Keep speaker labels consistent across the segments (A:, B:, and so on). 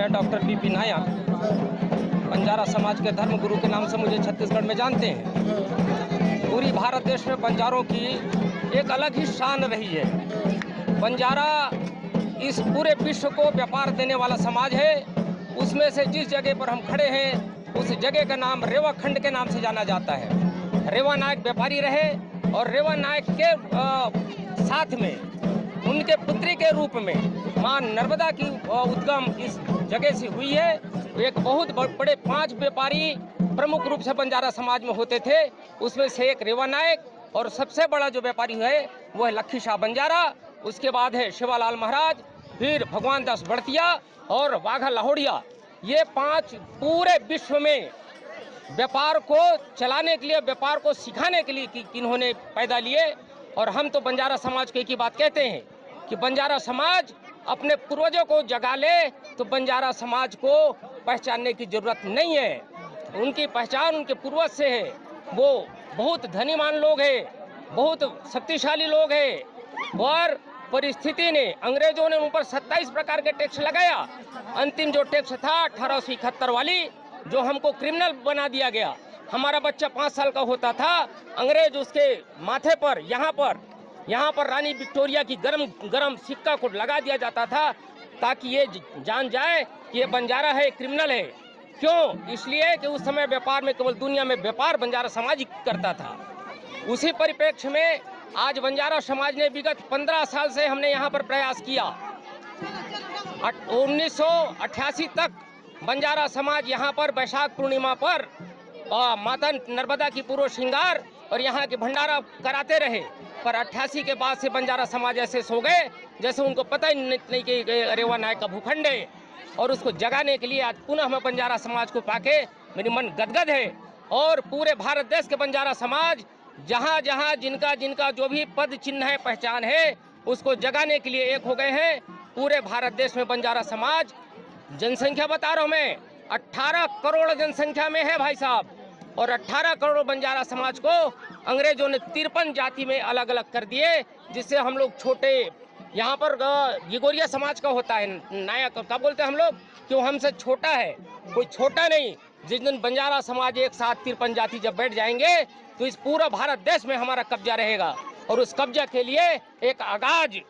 A: मैं doctor BP नायक, बंजारा समाज के धर्म गुरु के नाम से मुझे छत्तीसगढ़ में जानते हैं। पूरी भारत देश में बंजारों की एक अलग ही शान रही है। बंजारा इस पूरे विश्व को व्यापार देने वाला समाज है। उसमें से जिस जगह पर हम खड़े हैं उस जगह का नाम रेवा खंड के नाम से जाना जाता है। रेवा नायक व्यापारी रहे और रेवा नायक के साथ में उनके पुत्री के रूप में मां नर्मदा की उद्गम इस जगह से हुई है। एक बहुत बड़े 5 व्यापारी प्रमुख रूप से बंजारा समाज में होते थे। उसमें से एक रेवा नायक और सबसे बड़ा जो व्यापारी है वो है लखी शाह बंजारा। उसके बाद है शिवालाल महाराज, फिर भगवान दास बड़तिया और वाघा लाहौड़िया। ये 5 पूरे विश्व में व्यापार को चलाने के लिए, व्यापार को सिखाने के लिए कि इन्होंने पैदा लिए। और हम तो बंजारा समाज को एक ही बात कहते हैं कि बंजारा समाज अपने पूर्वजों को जगा ले तो बंजारा समाज को पहचानने की जरूरत नहीं है। उनकी पहचान उनके पूर्वज से है। वो बहुत धनीमान लोग हैं, बहुत शक्तिशाली लोग हैं। और परिस्थिति ने, अंग्रेजों ने उन पर 27 प्रकार के टैक्स लगाया। अंतिम जो टैक्स था 1871 वाली, जो हमको क्रिमिनल बना दिया गया। हमारा बच्चा 5 साल का होता था, अंग्रेज उसके माथे पर यहाँ पर रानी विक्टोरिया की गरम सिक्का को लगा दिया जाता था ताकि ये जान जाए कि ये बंजारा है, क्रिमिनल है। क्यों? इसलिए कि उस समय व्यापार में, केवल दुनिया में व्यापार बंजारा समाज ही करता था। उसी परिप्रेक्ष्य में आज बंजारा समाज ने विगत 15 साल से हमने यहाँ पर प्रयास किया। 1988 तक बंजारा समाज यहाँ पर वैशाख पूर्णिमा पर माता नर्मदा की पूर्व श्रृंगार और यहाँ के भंडारा कराते रहे। पर 88 के बाद से बंजारा समाज ऐसे सो गए जैसे उनको पता ही नहीं कि रेवा नायक का भूखंड है। और उसको जगाने के लिए आज पुनः मैं बंजारा समाज को पाके मेरी मन गदगद है। और पूरे भारत देश के बंजारा समाज जहाँ जहाँ जिनका जो भी पद चिन्ह है, पहचान है, उसको जगाने के लिए एक हो गए हैं। पूरे भारत देश में बंजारा समाज, जनसंख्या बता रहा हूँ मैं, 18 करोड़ जनसंख्या में है भाई साहब। और 18 करोड़ बंजारा समाज को अंग्रेजों ने 53 जाति में अलग अलग कर दिए, जिससे हम लोग छोटे, यहाँ पर गिगोरिया समाज का होता है नायक, क्या बोलते हैं हम लोग कि वो हमसे छोटा है। कोई छोटा नहीं। जिस दिन बंजारा समाज एक साथ 53 जाति जब बैठ जाएंगे तो इस पूरा भारत देश में हमारा कब्जा रहेगा। और उस कब्जा के लिए एक आगाज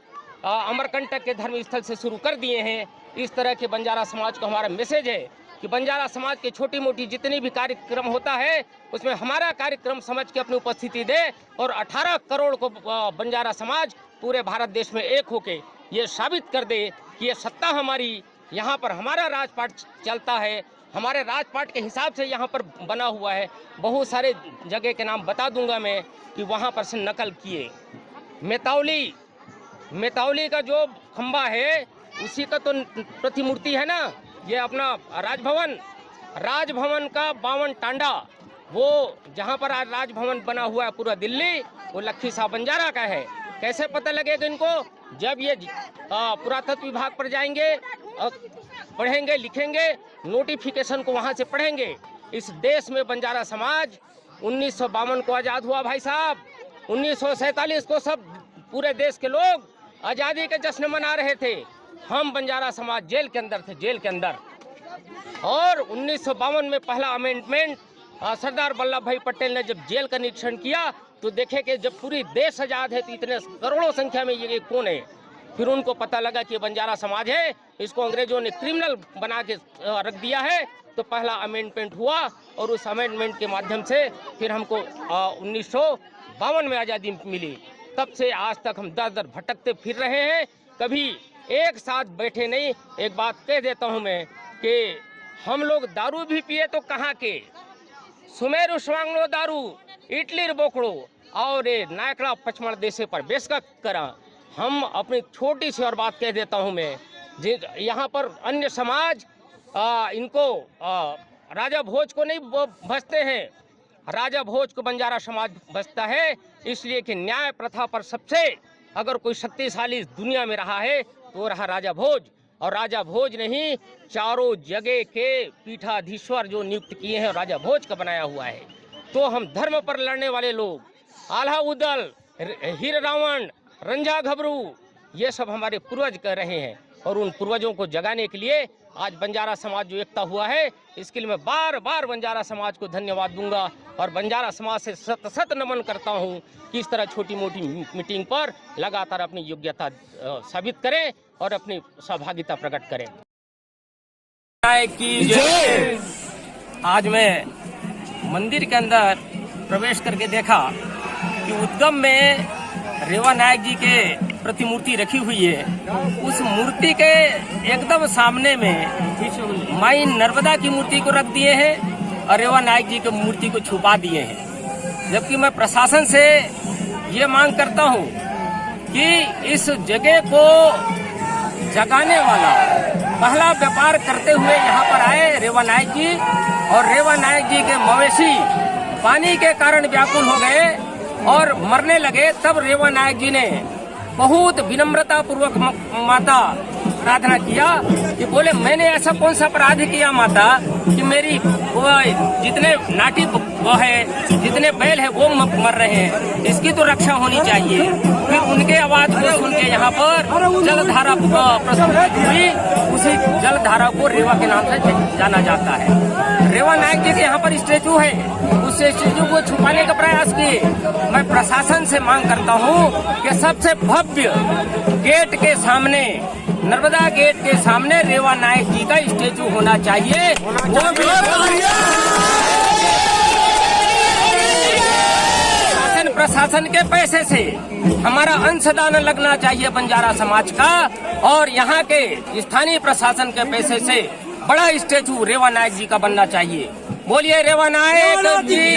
A: अमरकंटक के धर्म स्थल से शुरू कर दिए हैं। इस तरह के बंजारा समाज को हमारा मैसेज है कि बंजारा समाज के छोटी मोटी जितनी भी कार्यक्रम होता है उसमें हमारा कार्यक्रम समझ के अपनी उपस्थिति दे और 18 करोड़ को बंजारा समाज पूरे भारत देश में एक होके ये साबित कर दे कि ये सत्ता हमारी, यहाँ पर हमारा राजपाट चलता है, हमारे राजपाट के हिसाब से यहाँ पर बना हुआ है। बहुत सारे जगह के नाम बता दूंगा मैं कि वहाँ पर से नकल किए। मेतावली का जो खंबा है उसी का तो प्रतिमूर्ति है ना, ये अपना राजभवन का 52 टांडा, वो जहाँ पर आज राजभवन बना हुआ है पूरा दिल्ली, वो लखी शाह बंजारा का है। कैसे पता लगेगा इनको? जब ये पुरातत्व विभाग पर जाएंगे, पढ़ेंगे, लिखेंगे, नोटिफिकेशन को वहाँ से पढ़ेंगे। इस देश में बंजारा समाज 1952 को आज़ाद हुआ भाई साहब। 1947 को सब पूरे देश के लोग आज़ादी के जश्न मना रहे थे। हम बंजारा समाज जेल के अंदर थे, जेल के अंदर। और 1952 में पहला अमेंडमेंट सरदार वल्लभ भाई पटेल ने जब जेल का निरीक्षण किया तो देखे कि जब पूरी देश आज़ाद है तो इतने करोड़ों संख्या में ये कौन है। फिर उनको पता लगा कि बंजारा समाज है, इसको अंग्रेजों ने क्रिमिनल बना के रख दिया है। तो पहला अमेंडमेंट हुआ और उस अमेंडमेंट के माध्यम से फिर हमको 1952 में आज़ादी मिली। तब से आज तक हम दर भटकते फिर रहे हैं, कभी एक साथ बैठे नहीं। एक बात कह देता हूँ मैं कि हम लोग दारू भी पिए तो कहाँ के, सुमेरु स्वांगलो दारू, इटली बोकड़ो और नायकड़ा पचमढ़ देशे पर बेसका करा। हम अपनी छोटी सी और बात कह देता हूँ मैं, यहाँ पर अन्य समाज इनको राजा भोज को नहीं भजते हैं, राजा भोज को बंजारा समाज भजता है। इसलिए कि न्याय प्रथा पर सबसे अगर कोई शक्तिशाली दुनिया में रहा है तो रहा राजा भोज। और राजा भोज नहीं, चारों जगह के पीठाधीश्वर जो नियुक्त किए हैं राजा भोज का बनाया हुआ है। तो हम धर्म पर लड़ने वाले लोग, आल्हा उदल, हीर रावण, रंझा घबरू, ये सब हमारे पूर्वज कर रहे हैं। और उन पूर्वजों को जगाने के लिए आज बंजारा समाज जो एकता हुआ है, इसके लिए मैं बार बार बंजारा समाज को धन्यवाद दूंगा और बंजारा समाज से सत नमन करता हूं कि इस तरह छोटी मोटी मीटिंग पर लगातार अपनी योग्यता साबित करें और अपनी सहभागिता प्रकट करें। आज मैं मंदिर के अंदर प्रवेश करके देखा कि उद्गम में रेवा नायक जी के प्रतिमूर्ति रखी हुई है। उस मूर्ति के एकदम सामने में माई नर्मदा की मूर्ति को रख दिए हैं और रेवा नायक जी की मूर्ति को छुपा दिए हैं। जबकि मैं प्रशासन से ये मांग करता हूँ कि इस जगह को जगाने वाला पहला व्यापार करते हुए यहाँ पर आए रेवा नायक जी, और रेवा नायक जी के मवेशी पानी के कारण व्याकुल हो गए और मरने लगे। तब रेवा नायक जी ने बहुत विनम्रता पूर्वक माता प्रार्थना किया कि बोले मैंने ऐसा कौन सा अपराध किया माता कि मेरी जितने नाटी वो है, जितने बैल है वो मर रहे हैं, इसकी तो रक्षा होनी चाहिए। फिर उनके आवाज को सुन के यहाँ पर जलधारा प्रस्तुत हुई। उसी जलधारा को रेवा के नाम से जाना जाता है। रेवा नायक जी के यहाँ पर स्टेचू है, उस स्टेचू को छुपाने का प्रयास किए। मैं प्रशासन से मांग करता हूँ कि सबसे भव्य गेट के सामने, नर्मदा गेट के सामने रेवा नायक जी का स्टेचू होना चाहिए। प्रशासन के पैसे से हमारा अंशदान लगना चाहिए बंजारा समाज का, और यहाँ के स्थानीय प्रशासन के पैसे से बड़ा स्टेचू रेवा नायक जी का बनना चाहिए। बोलिए रेवा नायक जी।